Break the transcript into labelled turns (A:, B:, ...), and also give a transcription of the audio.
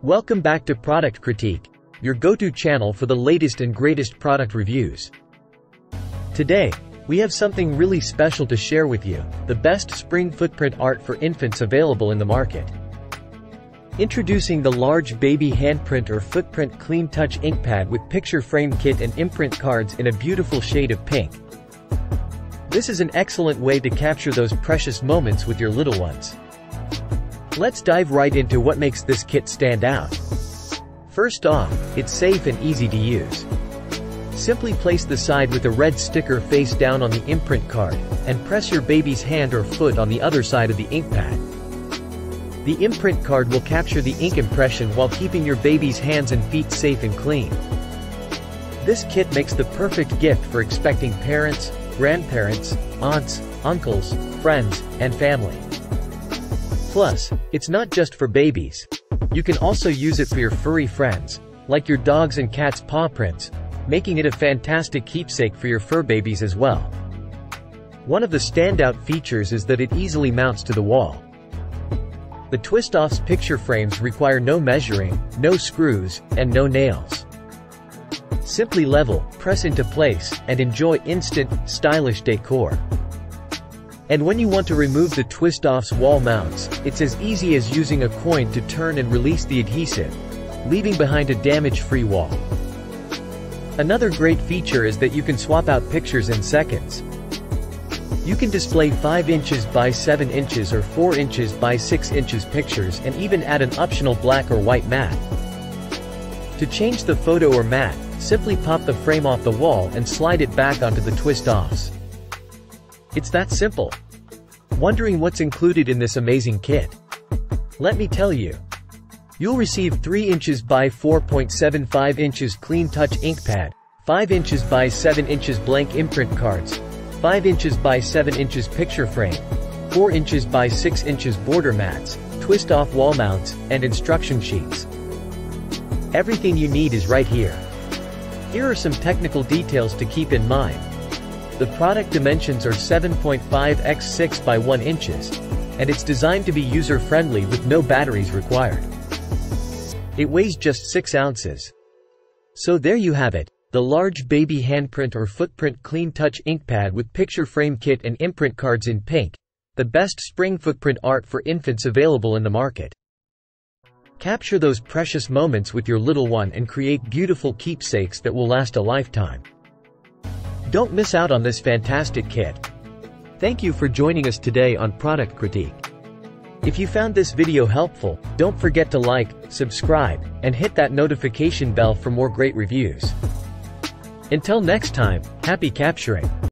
A: Welcome back to Product Critique, your go-to channel for the latest and greatest product reviews. Today, we have something really special to share with you, the best spring footprint art for infants available in the market. Introducing the large baby handprint or footprint clean touch ink pad with picture frame kit and imprint cards in a beautiful shade of pink. This is an excellent way to capture those precious moments with your little ones. Let's dive right into what makes this kit stand out. First off, it's safe and easy to use. Simply place the side with a red sticker face down on the imprint card, and press your baby's hand or foot on the other side of the ink pad. The imprint card will capture the ink impression while keeping your baby's hands and feet safe and clean. This kit makes the perfect gift for expecting parents, grandparents, aunts, uncles, friends, and family. Plus, it's not just for babies. You can also use it for your furry friends, like your dogs and cats' paw prints, making it a fantastic keepsake for your fur babies as well. One of the standout features is that it easily mounts to the wall. The twist-off's picture frames require no measuring, no screws, and no nails. Simply level, press into place, and enjoy instant, stylish decor. And when you want to remove the twist-off's wall mounts, it's as easy as using a coin to turn and release the adhesive, leaving behind a damage-free wall. Another great feature is that you can swap out pictures in seconds. You can display 5 inches by 7 inches or 4 inches by 6 inches pictures and even add an optional black or white mat. To change the photo or mat, simply pop the frame off the wall and slide it back onto the twist-offs. It's that simple. Wondering what's included in this amazing kit? Let me tell you. You'll receive 3 inches by 4.75 inches clean touch ink pad, 5 inches by 7 inches blank imprint cards, 5 inches by 7 inches picture frame, 4 inches by 6 inches border mats, twist-off wall mounts, and instruction sheets. Everything you need is right here. Here are some technical details to keep in mind. The product dimensions are 7.5 x 6 by 1 inches, and it's designed to be user-friendly with no batteries required. It weighs just 6 ounces. So there you have it, the large baby handprint or footprint clean touch ink pad with picture frame kit and imprint cards in pink, the best spring footprint art for infants available in the market. Capture those precious moments with your little one and create beautiful keepsakes that will last a lifetime. Don't miss out on this fantastic kit. Thank you for joining us today on Product Critique. If you found this video helpful, don't forget to like, subscribe, and hit that notification bell for more great reviews. Until next time, happy capturing!